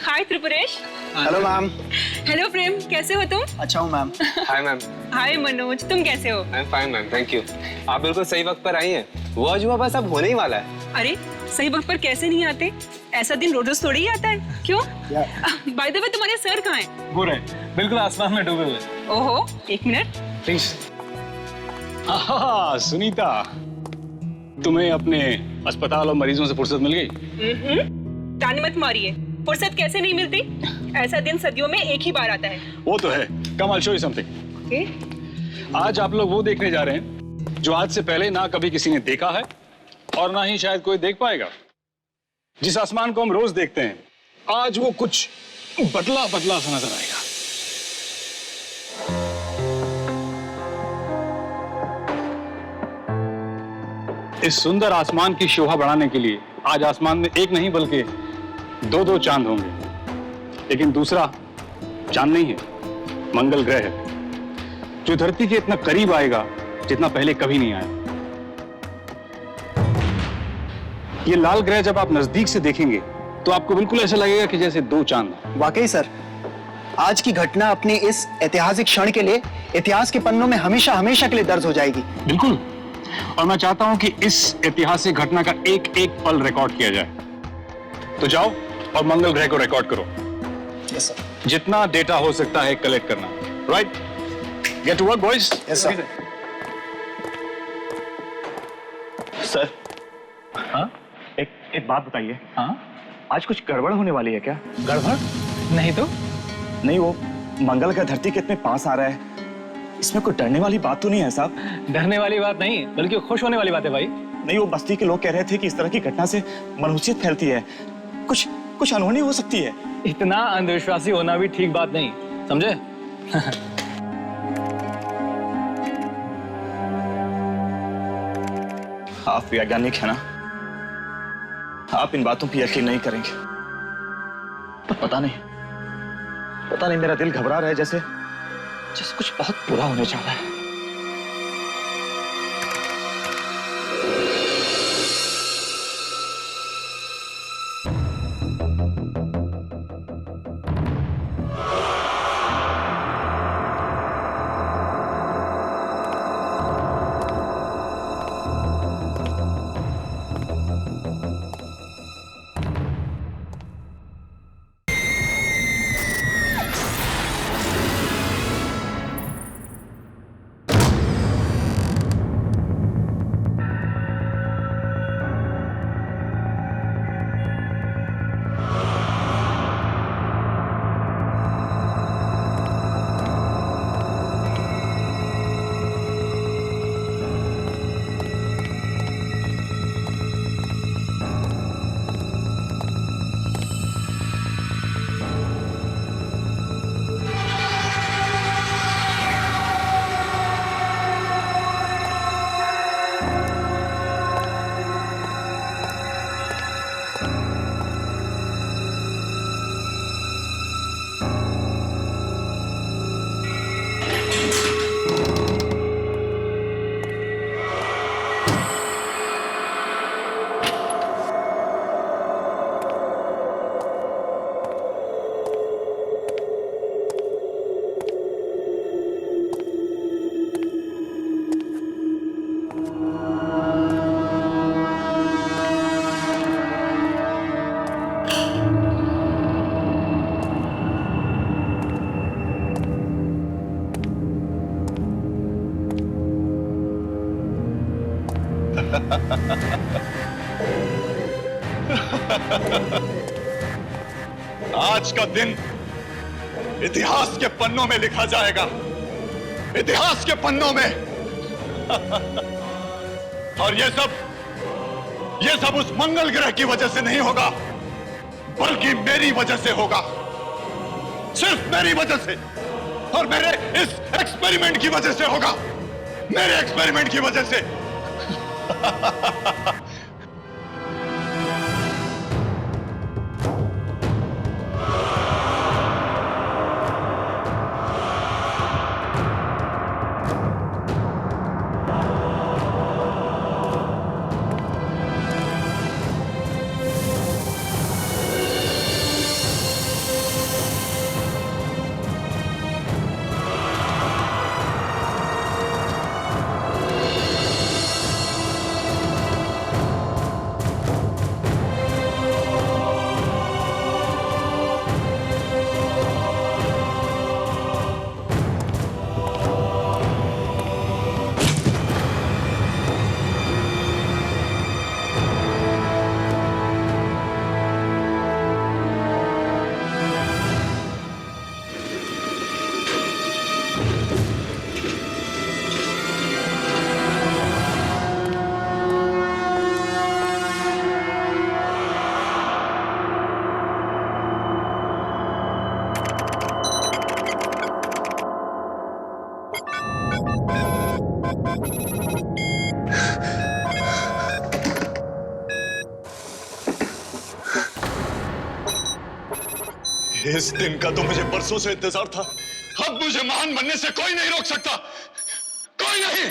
हाय Tripuresh. Hello ma'am. Hello Prem, कैसे हो तुम? अच्छा हूँ ma'am. Hi ma'am. Hi Manoj, तुम कैसे हो? I am fine ma'am, thank you. आप बिल्कुल सही वक्त पर आई हैं। वो अजूबा बस अब होने ही वाला है। अरे सही वक्त पर कैसे नहीं आते? ऐसा दिन रोज रोज थोड़ी ही आता है। क्यों? बाय द वे तुम्हारे सर कहाँ हैं? वो रहे, बिल्कुल आसमान में डूबे हुए। ओहो, एक मिनट। प्लीज। सुनीता, तुम्हें अपने अस्पताल और मरीजों से फुर्सत मिल गई? ताने मत मारिए, फुर्सत कैसे नहीं मिलती? ऐसा दिन सदियों में एक ही बार आता है। वो तो है। Come I show you something. Okay. आज आप लोग वो देखने जा रहे हैं जो आज से पहले ना कभी किसी ने देखा है और ना ही शायद कोई देख पाएगा। जिस आसमान को हम रोज देखते हैं, आज वो कुछ बदला बदला सा नजर आएगा। इस सुंदर आसमान की शोभा बढ़ाने के लिए आज आसमान में एक नहीं बल्कि दो दो चांद होंगे। लेकिन दूसरा चांद नहीं है, मंगल ग्रह है, जो धरती के इतना करीब आएगा जितना पहले कभी नहीं आया। ये लाल ग्रह जब आप नजदीक से देखेंगे तो आपको बिल्कुल ऐसा लगेगा कि जैसे दो चांद। वाकई सर, आज की घटना अपने इस ऐतिहासिक क्षण के लिए इतिहास के पन्नों में हमेशा हमेशा के लिए दर्ज हो जाएगी। बिल्कुल। और मैं चाहता हूं कि इस ऐतिहासिक घटना का एक एक पल रिकॉर्ड किया जाए। तो जाओ और मंगल ग्रह को रिकॉर्ड करो। Yes sir. जितना डेटा हो सकता है कलेक्ट करना। Right? Get to work boys. Yes sir. Sir, हाँ, एक बात बताइए। हाँ? आज कुछ गड़बड़ होने वाली है क्या? गड़बड़? नहीं तो? नहीं, वो मंगल का धरती के इतने पास आ रहा है, इसमें कोई डरने वाली बात तो नहीं है साहब? डरने वाली बात नहीं, बल्कि खुश होने वाली बात है भाई। नहीं, वो बस्ती के लोग कह रहे थे कि इस तरह की घटना से मनहूसियत फैलती है, कुछ अनहोनी हो सकती है। इतना अंधविश्वासी होना भी ठीक बात नहीं, समझे? आप वैज्ञानिक है ना, आप इन बातों पर यकीन नहीं करेंगे। तो पता नहीं मेरा दिल घबरा रहा है, जैसे कुछ बहुत बुरा होने जा रहा है। आज का दिन इतिहास के पन्नों में लिखा जाएगा, इतिहास के पन्नों में। और ये सब उस मंगल ग्रह की वजह से नहीं होगा, बल्कि मेरी वजह से होगा, सिर्फ मेरी वजह से, और मेरे इस एक्सपेरिमेंट की वजह से होगा, मेरे एक्सपेरिमेंट की वजह से। इस दिन का तो मुझे बरसों से इंतजार था। अब मुझे महान बनने से कोई नहीं रोक सकता, कोई नहीं।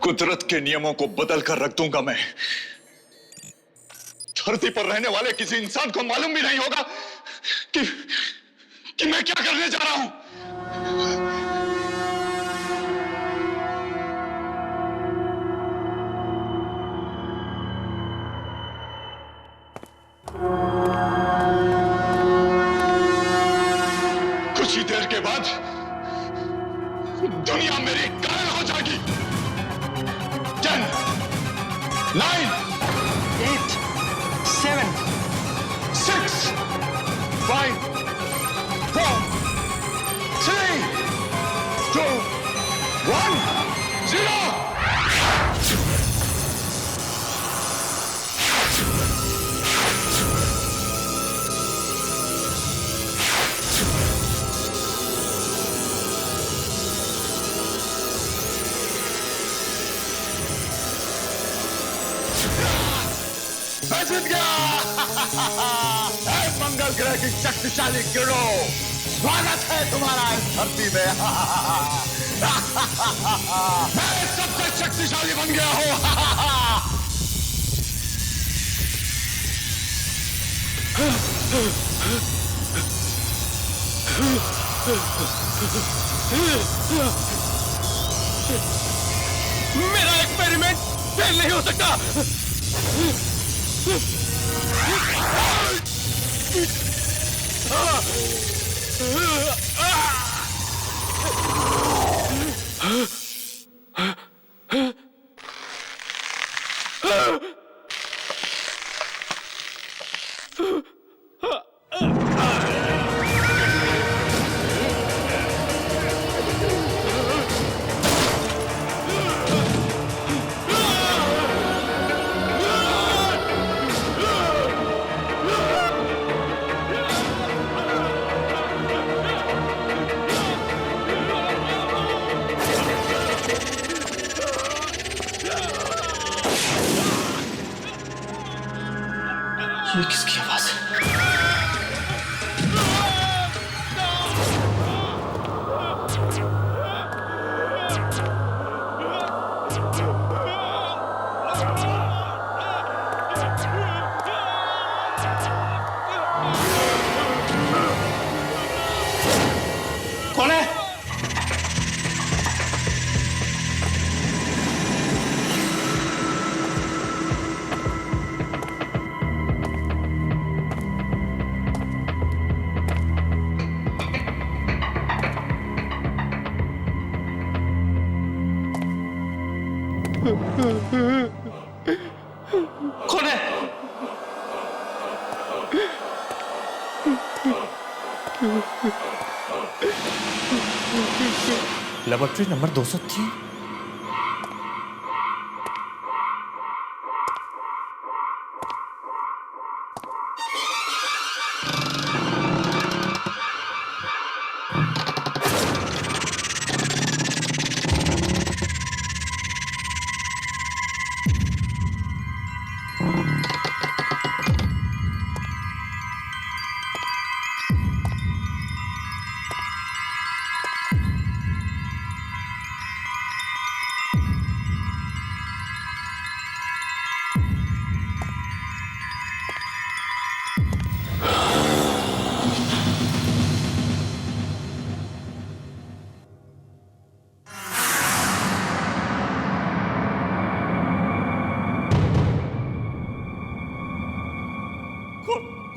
कुदरत के नियमों को बदल कर रख दूंगा मैं। धरती पर रहने वाले किसी इंसान को मालूम भी नहीं होगा कि मैं क्या करने जा रहा हूं। कुछ ही देर के बाद दुनिया मेरी कायल हो जाएगी। 10, 9, 8, 7, 6, 5, 4, 3, 2, 1, 0। मैं जीत गया। मंगल ग्रह की शक्तिशाली गिरोह, स्वागत है तुम्हारा इस धरती में। मैं सबसे शक्तिशाली बन गया हूं। मेरा एक्सपेरिमेंट फेल नहीं हो सकता। ये किसकी आवाज है? कौन है? कौन है? Laboratory number 203।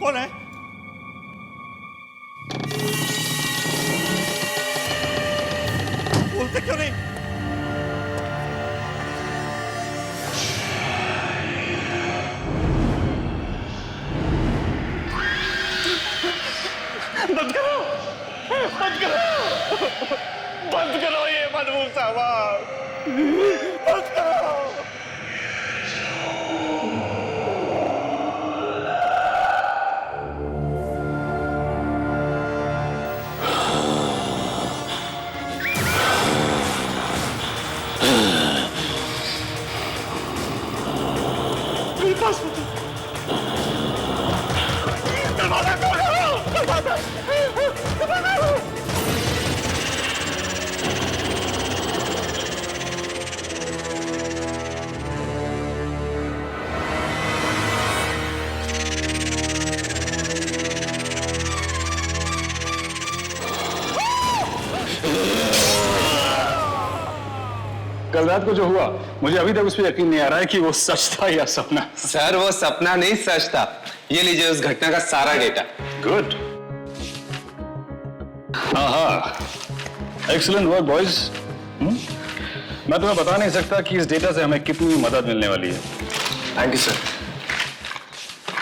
कौन है? बोलते क्यों नहीं? बंद करो, बंद करो, बंद करो ये मनमूस आवाज, बंद करो। कल रात को जो हुआ, मुझे अभी तक उस पर यकीन नहीं आ रहा है कि वो सच था या सपना। सर वो सपना नहीं सच था। ये लीजिए उस घटना का सारा डेटा। गुड। हाँ, एक्सीलेंट वर्क बॉयज। मैं तुम्हें बता नहीं सकता कि इस डेटा से हमें कितनी मदद मिलने वाली है। Thank you sir.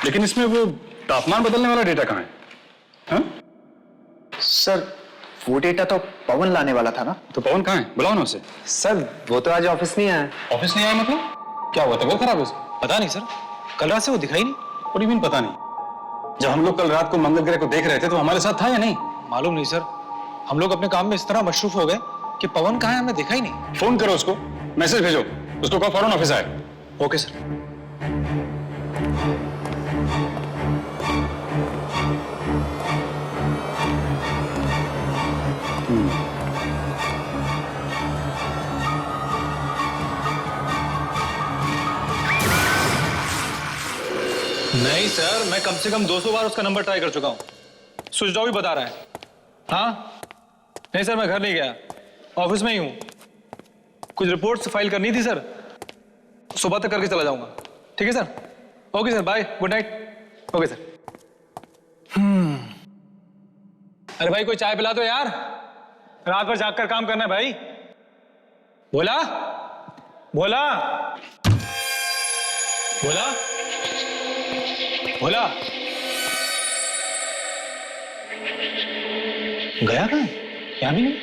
लेकिन इसमें वो तापमान बदलने वाला डेटा कहाँ है? हाँ? सर वो डेटा तो पवन लाने वाला था ना। तो पवन कहाँ है? बुलाओ ना उसे। सर वो तो आज ऑफिस नहीं आया। ऑफिस नहीं आया मतलब? क्या हुआ, तबीयत खराब है उसकी? पता नहीं सर, कल रात से वो दिखाई नहीं। What do you mean पता नहीं? जब हम लोग कल रात को मंगल ग्रह को देख रहे थे तो हमारे साथ था या नहीं? मालूम नहीं सर, हम लोग अपने काम में इस तरह मशरूफ हो गए कि पवन कहाँ है हमें देखा ही नहीं। फोन करो उसको, मैसेज भेजो, उसको कहो फौरन ऑफिस आए। Okay sir. नहीं सर, मैं कम से कम 200 बार उसका नंबर ट्राई कर चुका हूं। स्विच ऑफ ही बता रहा है। हाँ नहीं सर, मैं घर नहीं गया, ऑफिस में ही हूं। कुछ रिपोर्ट्स फाइल करनी थी सर, सुबह तक करके चला जाऊंगा। ठीक है sir, okay sir, bye, good night. Okay sir. अरे भाई कोई चाय पिला दो यार, रात भर जाग कर काम करना है भाई। बोला बोला बोला बोला। गया कहाँ? यहाँ भी नहीं।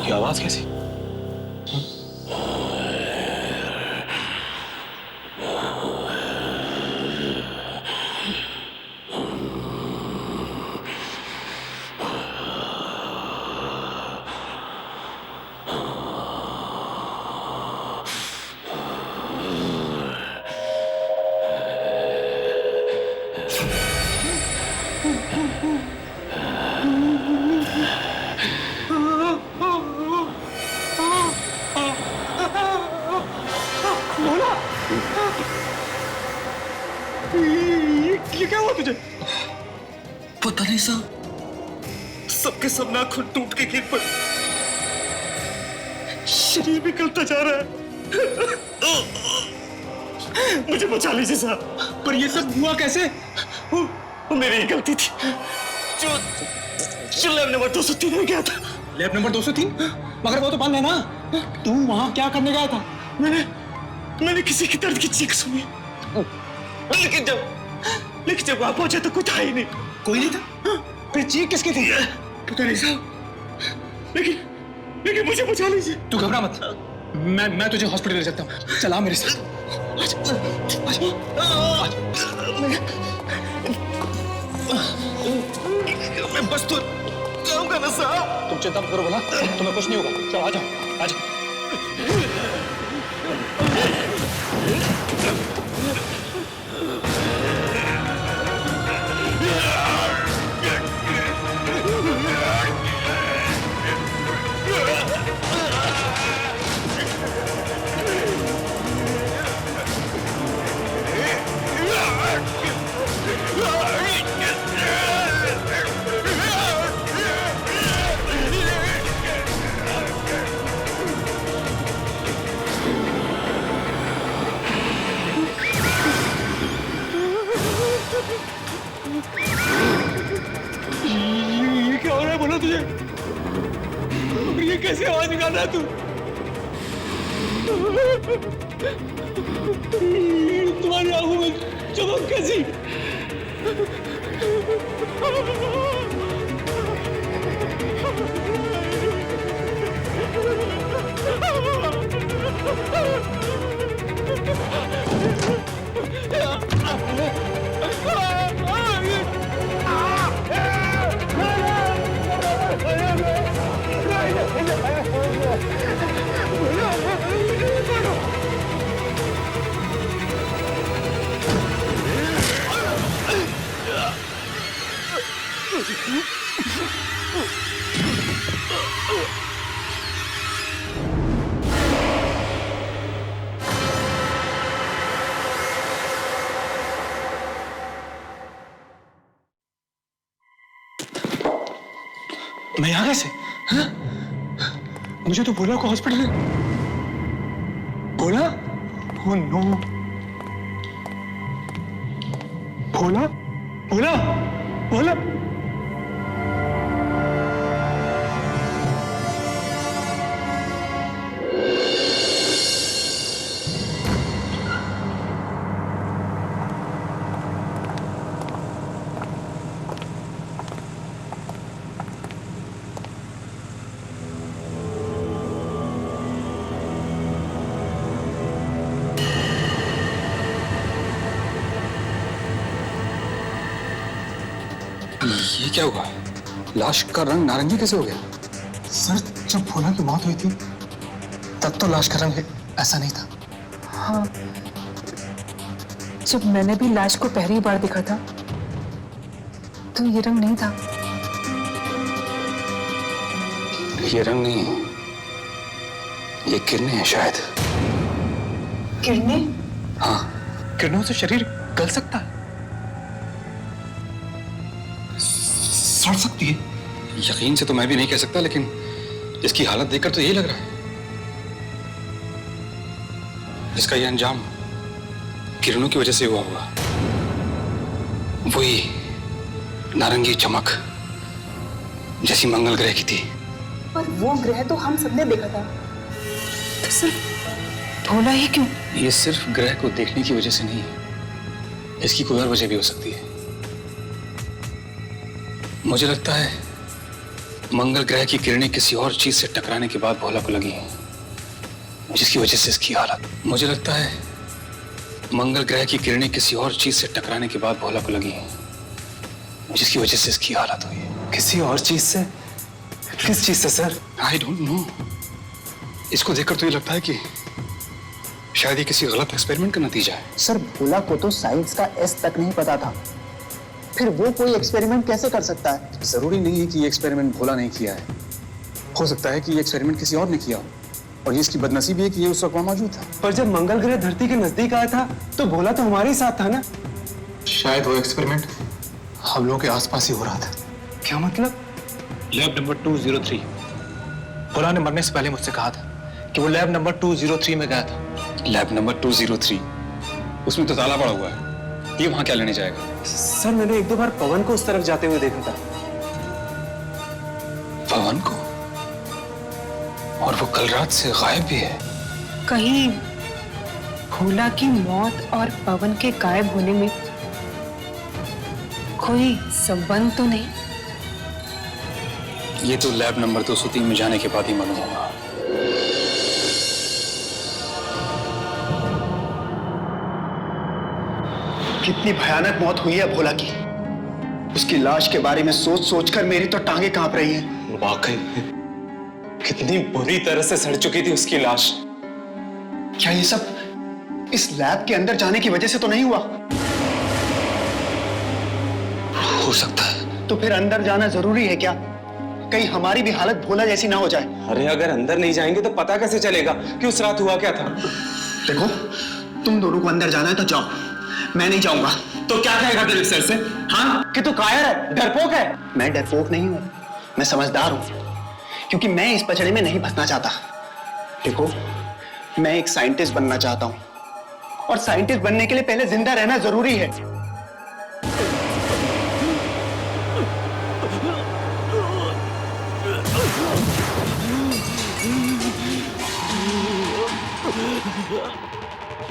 ये आवाज कैसी? ये क्या हुआ तुझे? पता नहीं साहब, सबके सब नाखून टूट के गिर पड़े, शरीर भी गलता जा रहा है। मुझे बचा लीजिए साहब। पर ये सब हुआ कैसे? वो मेरी ही गलती थी। जो लैब नंबर 203 में गया था। Lab number 203? मगर वो तो बंद है ना। तू वहां क्या करने गया था? मैंने किसी की दर्द की चीख सुनी, लेकिन जब वहां पहुंचा तो कुछ था ही नहीं। कोई नहीं था? फिर चीख किसकी थी? पता नहीं साहब, लेकिन मुझे बचा लीजिए। तू घबरा मत, मैं तुझे हॉस्पिटल ले सकता हूँ। चला मेरे साथ। मैं बस तो जाऊंगा ना साहब। तुम चिंता मत करो, बोला तुम्हें कुछ नहीं होगा। चलो आ जाओ, आ जाओ। ये क्या हो रहा है? बोला तुझे? ये कैसे आवाज निकाल रहा है तू? तुम्हारी आंखों में चमक कैसी? मैं यहाँ कैसे? हाँ? मुझे तो भोला को हॉस्पिटल में। भोला? Oh no. भोला? भोला? भोला? ये क्या हुआ? लाश का रंग नारंगी कैसे हो गया? सर, जब भोला की मौत हुई थी तब तो लाश का रंग ऐसा नहीं था। हाँ, जब मैंने भी लाश को पहली बार देखा था तो ये रंग नहीं था। ये रंग नहीं है, ये किरणें हैं शायद। किरणें? हाँ, किरणों से शरीर गल सकता है, सड़ सकती है। यकीन से तो मैं भी नहीं कह सकता, लेकिन इसकी हालत देखकर तो यही लग रहा है। इसका ये अंजाम किरणों की वजह से हुआ होगा। वही नारंगी चमक जैसी मंगल ग्रह की थी। पर वो ग्रह तो हम सबने देखा था, तो सिर्फ भोला ही क्यों? ये सिर्फ ग्रह को देखने की वजह से नहीं है, इसकी कोई और वजह भी हो सकती है। मुझे लगता है मंगल ग्रह की किरणें किसी और चीज से टकराने के बाद भोला को लगी हैं, जिसकी वजह से इसकी हालत। मुझे लगता है मंगल ग्रह की किरणें किसी और चीज से टकराने के बाद भोला को लगी हैं, जिसकी वजह से इसकी हालत हुई है। किसी और चीज से? किस चीज से सर? I don't know. इसको देखकर तो ये लगता है कि शायद ये किसी गलत एक्सपेरिमेंट का नतीजा है। सर, भोला को तो साइंस का एस तक नहीं पता था, फिर वो कोई एक्सपेरिमेंट कैसे कर सकता है? जरूरी नहीं है कि ये एक्सपेरिमेंट भोला नहीं किया है, हो सकता है कि ये एक्सपेरिमेंट किसी और ने किया हो, और ये इसकी बदनसीबी है कि ये उस वक्त वहां मौजूद था। पर जब मंगल ग्रह धरती के नजदीक आया था तो भोला तो हमारे ही साथ था ना। शायद वो एक्सपेरिमेंट हम लोगों के आसपास ही हो रहा था। क्या मतलब? Lab number 203। भोला ने मरने से पहले मुझसे कहा था कि वो लैब नंबर 203 में गया था। Lab number 203? उसमें तो ताला पड़ा हुआ है, ये वहां क्या लेने जाएगा? सर, मैंने एक दो बार पवन को उस तरफ जाते हुए देखा था। पवन को? और वो कल रात से गायब भी है। कहीं भोला की मौत और पवन के गायब होने में कोई संबंध तो नहीं? ये तो लैब नंबर 203 में जाने के बाद ही मालूम होगा। कितनी भयानक मौत हुई है भोला की। उसकी लाश के बारे में सोच सोचकर मेरी तो टांगे कांप रही हैं। वाकई कितनी बुरी तरह से सड़ चुकी थी उसकी लाश। क्या ये सब इस लैब के अंदर जाने की वजह से तो नहीं हुआ? हो सकता है। तो फिर अंदर जाना जरूरी है क्या? कहीं हमारी भी हालत भोला जैसी ना हो जाए। अरे अगर अंदर नहीं जाएंगे तो पता कैसे चलेगा कि उस रात हुआ क्या था? देखो, तुम दोनों को अंदर जाना है तो जाओ, मैं नहीं जाऊंगा। तो क्या कहेगा दिलीप सर से? हाँ, कि तू कायर है, डरपोक है? मैं डरपोक नहीं हूं, मैं समझदार हूं, क्योंकि मैं इस पचड़े में नहीं फंसना चाहता। देखो, मैं एक साइंटिस्ट बनना चाहता हूं, और साइंटिस्ट बनने के लिए पहले जिंदा रहना जरूरी है।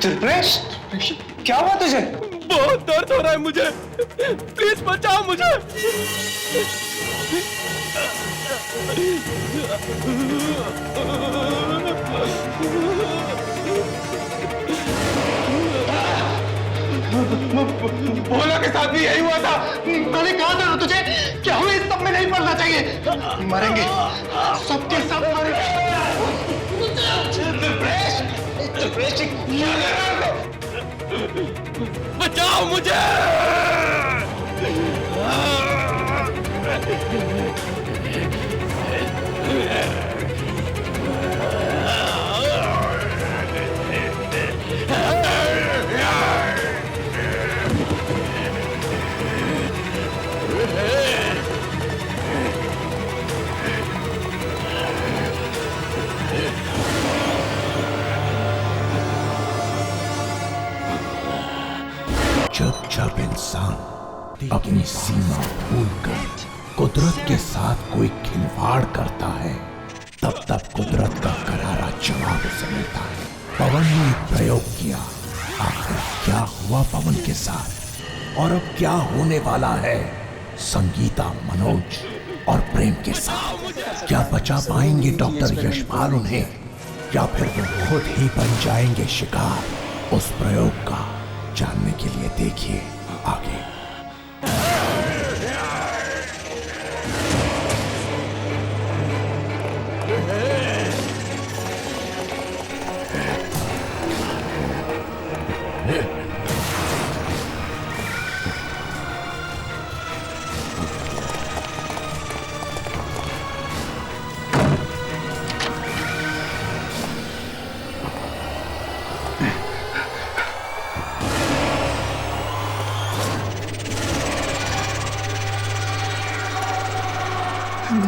त्रिप्रेश, क्या हुआ तुझे? बहुत दर्द हो रहा है मुझे, प्लीज बचाओ मुझे। भोला के साथ भी यही हुआ था। मैंने कहा था ना तुझे कि हमें इस सब में नहीं पड़ना चाहिए। मरेंगे, सबके सब मरेंगे। बचाओ मुझे। जब जब इंसान अपनी सीमा भूलकर कुदरत के साथ कोई खिलवाड़ करता है, तब तब कुदरत का करारा जवाब उसे मिलता है। पवन ने एक प्रयोग किया, आखिर क्या हुआ पवन के साथ और अब क्या होने वाला है संगीता, मनोज और प्रेम के साथ? क्या बचा पाएंगे डॉक्टर यशपाल उन्हें, या फिर वो खुद ही बन जाएंगे शिकार उस प्रयोग का? जानने के लिए देखिए आगे।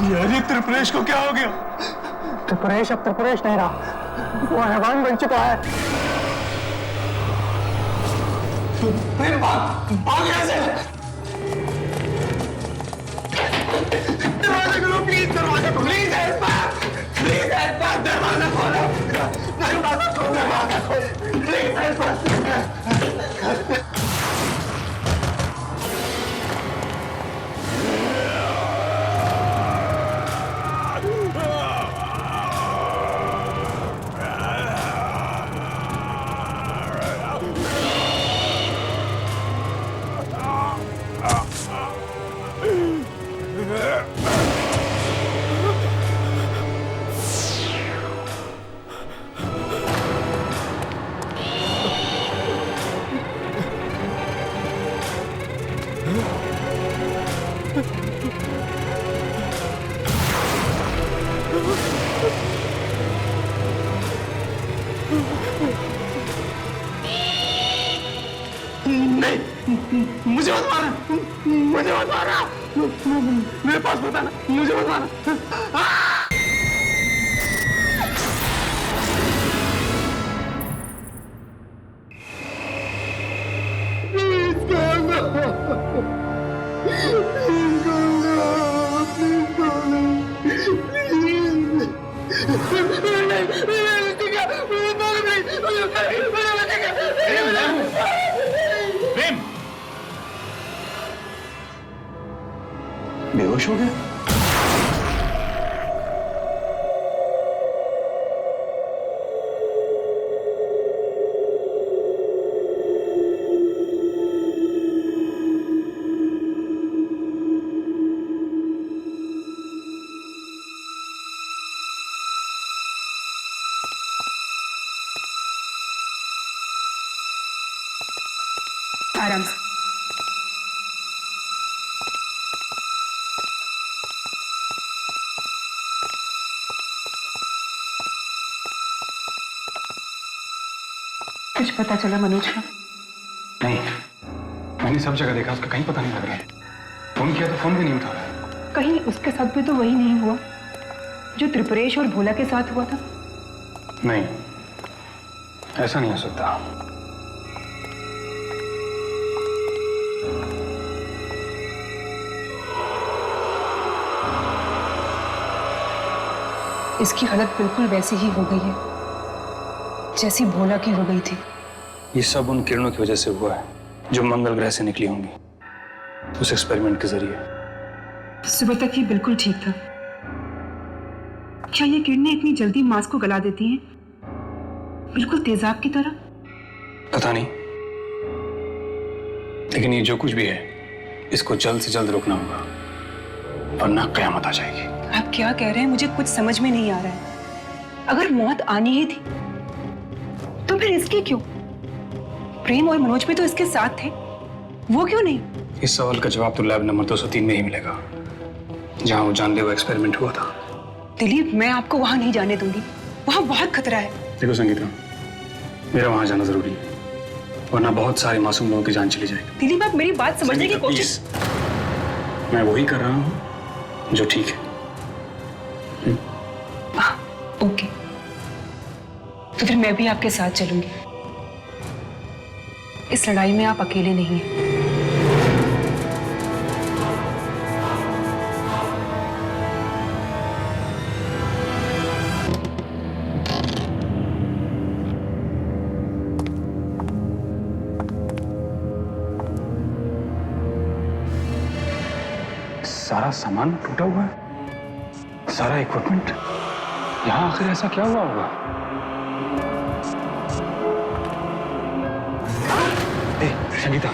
यार ये त्रिपुरेश को क्या हो गया? त्रिपुरेश अब त्रिपुरेश नहीं रहा, वो हैवान बन चुका है। भाग यहाँ से। दरवाजा खोलो प्लीज, दरवाजा खोलो प्लीज, प्लीज दरवाजा खोलो, दरवाजा खोलो, दरवाजा खोलो प्लीज। मुझे मत मारना, मुझे मत मारना, मेरे पास बताना, मुझे मत मारना। बेहोश हो गया? आराम से। कुछ पता चला मनोज का? नहीं, मैंने सब जगह देखा, उसका कहीं पता नहीं लग रहा है। फोन किया तो फोन भी नहीं उठा रहा है। कहीं उसके साथ भी तो वही नहीं हुआ जो त्रिपुरेश और भोला के साथ हुआ था? नहीं, ऐसा नहीं हो सकता। इसकी हालत बिल्कुल वैसी ही हो गई है जैसी भोला की हो गई थी। ये सब उन किरणों की वजह से हुआ है जो मंगल ग्रह से निकली होंगी उस एक्सपेरिमेंट के जरिए। सुबह तक ये बिल्कुल ठीक था। क्या ये किरणें इतनी जल्दी मांस को गला देती हैं, बिल्कुल तेजाब की तरह? पता नहीं, लेकिन ये जो कुछ भी है इसको जल्द से जल्द रोकना होगा वरना कयामत आ जाएगी। आप क्या कह रहे हैं, मुझे कुछ समझ में नहीं आ रहा है। अगर मौत आनी ही थी तो फिर इसकी क्यों? प्रेम और मनोज भी तो इसके साथ थे, वो क्यों नहीं? इस सवाल का जवाब तो लैब नंबर 203 में ही मिलेगा जहां वो जानलेवा एक्सपेरिमेंट हुआ था। दिलीप, मैं आपको वहां नहीं जाने दूंगी, वहां बहुत खतरा है। देखो संगीता, मेरा वहां जाना जरूरी है वरना बहुत सारे मासूम लोगों की जान चली जाएगी। दिलीप, आप मेरी बात समझने की कोशिश। मैं वही कर रहा हूं जो ठीक है। ओके, तो फिर मैं भी आपके साथ चलूंगी। इस लड़ाई में आप अकेले नहीं हैं। सारा सामान टूटा हुआ है, सारा इक्विपमेंट। यहाँ आखिर ऐसा क्या हुआ होगा? ए, संगीता,